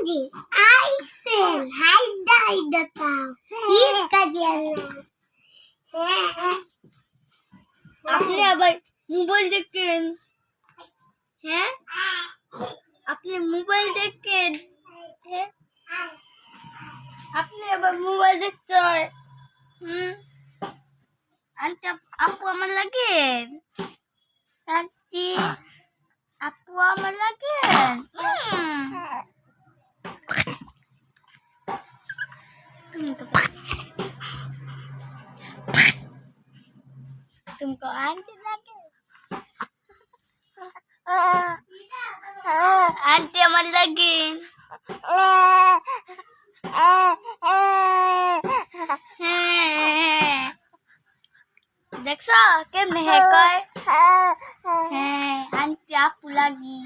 Anjing, Aisyah, Haida tahu. Iska dia. আপনি আবার mobile দেখেন? হ্যাঁ, আপনি মোবাইল দেখেন? হ্যাঁ, আপনি আবার মোবাইল দেখতে হয়? আন্টি আপু আমার লাগেন? আন্টি আপু আমার লাগেন? तुमको आंटी लगे आंटी আমার লাগে দেখছো কেমনে হে কয় হ্যাঁ আন্টি আপু লাগি